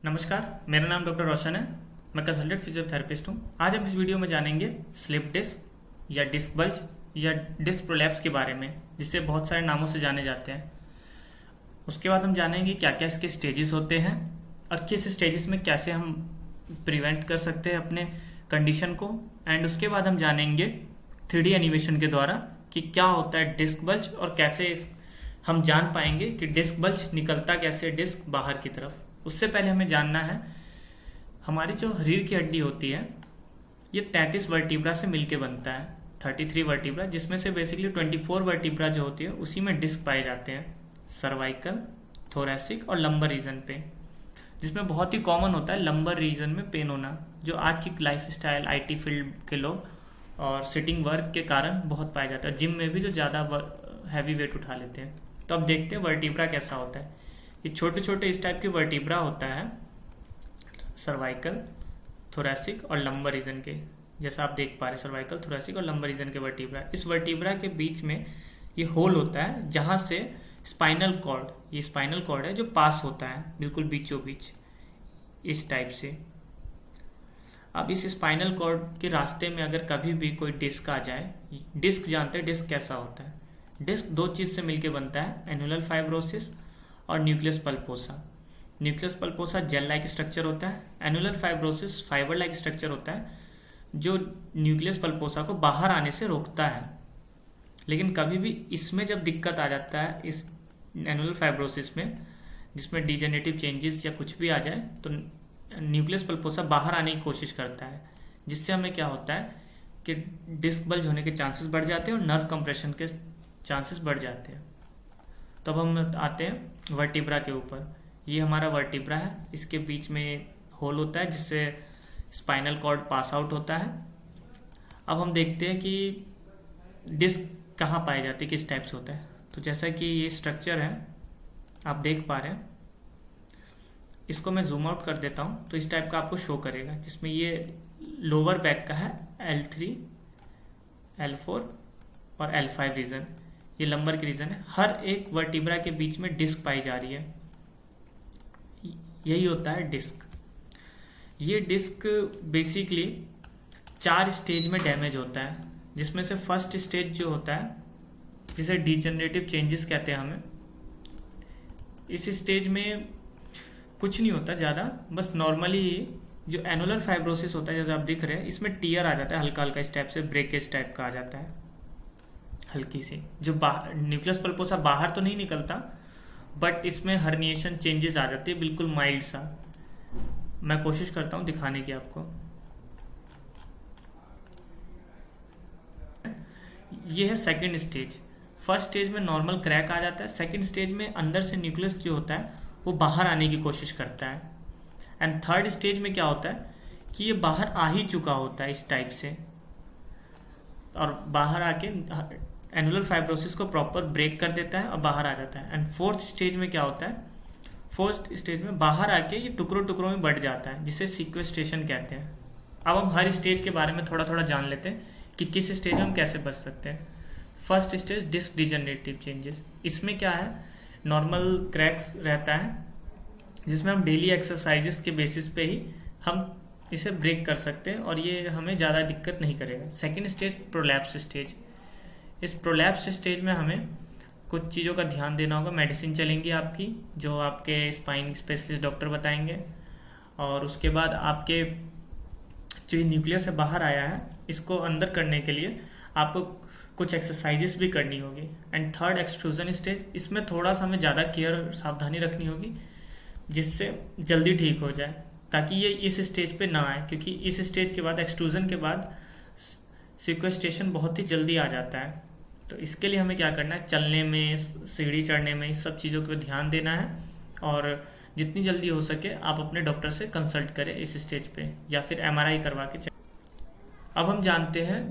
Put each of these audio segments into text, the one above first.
नमस्कार, मेरा नाम डॉक्टर रोशन है। मैं कंसल्टेंट फिजियोथेरेपिस्ट हूँ। आज हम इस वीडियो में जानेंगे स्लिप डिस्क या डिस्क बल्ज या डिस्क प्रोलैप्स के बारे में, जिसे बहुत सारे नामों से जाने जाते हैं। उसके बाद हम जानेंगे क्या क्या इसके स्टेजेस होते हैं और किस स्टेजेस में कैसे हम प्रिवेंट कर सकते हैं अपने कंडीशन को। एंड उसके बाद हम जानेंगे 3D एनिमेशन के द्वारा कि क्या होता है डिस्क बल्ज और कैसे हम जान पाएंगे कि डिस्क बल्ज निकलता कैसे डिस्क बाहर की तरफ। उससे पहले हमें जानना है हमारी जो शरीर की हड्डी होती है ये 33 वर्टिब्रा से मिलके बनता है, 33 वर्टिब्रा, जिसमें से बेसिकली 24 वर्टिब्रा जो होती है उसी में डिस्क पाए जाते हैं, सर्वाइकल, थोरैसिक और लंबर रीजन पे, जिसमें बहुत ही कॉमन होता है लंबर रीजन में पेन होना, जो आज की लाइफ स्टाइल IT फील्ड के लोग और सिटिंग वर्क के कारण बहुत पाया जाता है। जिम में भी जो ज़्यादा हैवी वेट उठा लेते हैं। तो अब देखते हैं वर्टिब्रा कैसा होता है। ये छोटे छोटे इस टाइप के वर्टिब्रा होता है, सर्वाइकल, थोरैसिक और लंबर रीजन के, जैसा आप देख पा रहे हैं सर्वाइकल, थोरैसिक और लंबर रीजन के वर्टिब्रा। इस वर्टिब्रा के बीच में ये होल होता है जहां से स्पाइनल कॉर्ड, ये स्पाइनल कॉर्ड है जो पास होता है बिल्कुल बीचों बीच इस टाइप से। अब इस स्पाइनल कॉर्ड के रास्ते में अगर कभी भी कोई डिस्क आ जाए, डिस्क जानते हैं डिस्क कैसा होता है। डिस्क दो चीज से मिलकर बनता है, एनुलर फाइब्रोसिस और nucleus pulposa. Nucleus pulposa gel like structure होता है, annular fibrosis fibre like structure होता है जो न्यूक्लियस पल्पोसा को बाहर आने से रोकता है। लेकिन कभी भी इसमें जब दिक्कत आ जाता है, इस एनुलर फाइब्रोसिस में, जिसमें डिजेनरेटिव चेंजेस या कुछ भी आ जाए, तो न्यूक्लियस पल्पोसा बाहर आने की कोशिश करता है, जिससे हमें क्या होता है कि डिस्क बल्ज होने के चांसेस बढ़ जाते हैं और नर्व कंप्रेशन के चांसेस बढ़ जाते हैं। तब हम आते हैं वर्टिब्रा के ऊपर। ये हमारा वर्टिब्रा है, इसके बीच में होल होता है जिससे स्पाइनल कॉर्ड पास आउट होता है। अब हम देखते हैं कि डिस्क कहाँ पाई जाती है, किस टाइप से होता है। तो जैसा कि ये स्ट्रक्चर है आप देख पा रहे हैं, इसको मैं जूम आउट कर देता हूँ तो इस टाइप का आपको शो करेगा, जिसमें ये लोअर बैक का है, L3, L4 और L5 रीजन, ये लंबर की रीजन है। हर एक वर्टिब्रा के बीच में डिस्क पाई जा रही है, यही होता है डिस्क। ये डिस्क बेसिकली 4 स्टेज में डैमेज होता है, जिसमें से फर्स्ट स्टेज जो होता है जिसे डिजेनरेटिव चेंजेस कहते हैं हमें, इस स्टेज में कुछ नहीं होता ज़्यादा, बस नॉर्मली जो एनुलर फाइब्रोसिस होता है जैसे आप दिख रहे हैं, इसमें टीयर आ जाता है हल्का हल्का, इस टाइप से ब्रेकेज टाइप का आ जाता है हल्की सी, जो न्यूक्लियस पल्पोसा बाहर तो नहीं निकलता, बट इसमें हर्निएशन चेंजेस आ जाती है बिल्कुल माइल्ड सा। मैं कोशिश करता हूं दिखाने की आपको। ये है सेकंड स्टेज। फर्स्ट स्टेज में नॉर्मल क्रैक आ जाता है, सेकंड स्टेज में अंदर से न्यूक्लियस जो होता है वो बाहर आने की कोशिश करता है। एंड थर्ड स्टेज में क्या होता है कि ये बाहर आ ही चुका होता है इस टाइप से, और बाहर आके एनुलर फाइब्रोसिस को प्रॉपर ब्रेक कर देता है और बाहर आ जाता है। एंड फोर्थ स्टेज में क्या होता है, फोर्थ स्टेज में बाहर आके ये टुकड़ों टुकड़ों में बढ़ जाता है, जिसे सीक्वेस्ट्रेशन कहते हैं। अब हम हर स्टेज के बारे में थोड़ा थोड़ा जान लेते हैं कि किस स्टेज में हम कैसे बच सकते हैं। First stage disc degenerative changes. इसमें क्या है, नॉर्मल क्रैक्स रहता है जिसमें हम डेली एक्सरसाइजेस के बेसिस पे ही हम इसे ब्रेक कर सकते हैं और ये हमें ज़्यादा दिक्कत नहीं करेगा। Second stage prolapse stage. इस प्रोलैप्स स्टेज में हमें कुछ चीज़ों का ध्यान देना होगा। मेडिसिन चलेंगी आपकी, जो आपके स्पाइन स्पेशलिस्ट डॉक्टर बताएंगे, और उसके बाद आपके जो न्यूक्लियस है बाहर आया है, इसको अंदर करने के लिए आपको कुछ एक्सरसाइजेस भी करनी होगी। एंड थर्ड एक्सट्रूजन स्टेज, इसमें थोड़ा सा हमें ज़्यादा केयर सावधानी रखनी होगी जिससे जल्दी ठीक हो जाए, ताकि ये इस स्टेज पे ना आए, क्योंकि इस स्टेज के बाद, एक्सट्रूजन के बाद, सिक्वेस्ट्रेशन बहुत ही जल्दी आ जाता है। तो इसके लिए हमें क्या करना है, चलने में, सीढ़ी चढ़ने में, इस सब चीज़ों पर ध्यान देना है, और जितनी जल्दी हो सके आप अपने डॉक्टर से कंसल्ट करें इस स्टेज पे, या फिर MRI करवा के चेक। अब हम जानते हैं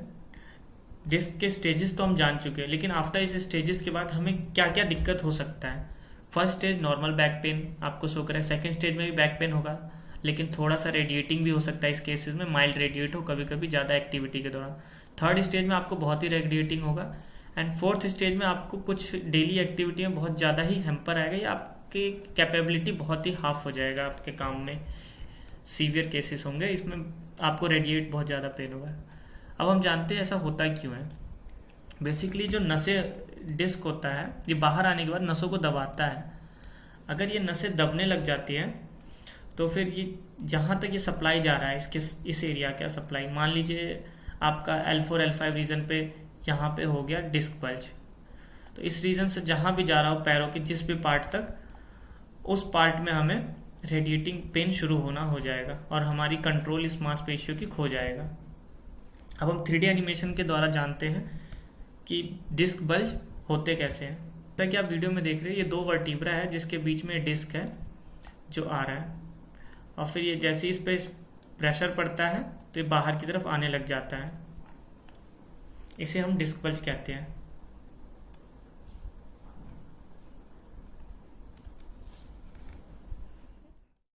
डिस्क के स्टेजेस तो हम जान चुके हैं, लेकिन आफ्टर इस स्टेजेस के बाद हमें क्या क्या दिक्कत हो सकता है। First stage normal back pain आपको शो करें, सेकेंड स्टेज में भी बैक पेन होगा, लेकिन थोड़ा सा रेडिएटिंग भी हो सकता है। इस केसेस में माइल्ड रेडिएट हो कभी कभी ज़्यादा एक्टिविटी के दौरान। थर्ड स्टेज में आपको बहुत ही रेडिएटिंग होगा। एंड फोर्थ स्टेज में आपको कुछ डेली एक्टिविटी में बहुत ज़्यादा ही हैम्पर आएगा, या आप आपकी कैपेबिलिटी बहुत ही हाफ हो जाएगा आपके काम में। सीवियर केसेस होंगे, इसमें आपको रेडिएट बहुत ज़्यादा पेन होगा। अब हम जानते हैं ऐसा होता क्यों है। बेसिकली जो नसें डिस्क होता है ये बाहर आने के बाद नसों को दबाता है। अगर ये नसें दबने लग जाती हैं तो फिर ये जहाँ तक ये सप्लाई जा रहा है इस एरिया का सप्लाई, मान लीजिए आपका L4 L5 रीजन पे यहाँ पे हो गया डिस्क बल्ज, तो इस रीजन से जहाँ भी जा रहा हो पैरों के जिस भी पार्ट तक, उस पार्ट में हमें रेडिएटिंग पेन शुरू होना हो जाएगा और हमारी कंट्रोल इस मांसपेशियों की खो जाएगा। अब हम 3D एनिमेशन के द्वारा जानते हैं कि डिस्क बल्ज होते कैसे हैं। जैसा कि आप वीडियो में देख रहे हैं, ये 2 वर्टिब्रा है जिसके बीच में डिस्क है जो आ रहा है, और फिर ये जैसे इस पे प्रेशर पड़ता है तो ये बाहर की तरफ आने लग जाता है। इसे हम डिस्क बल्ज कहते हैं।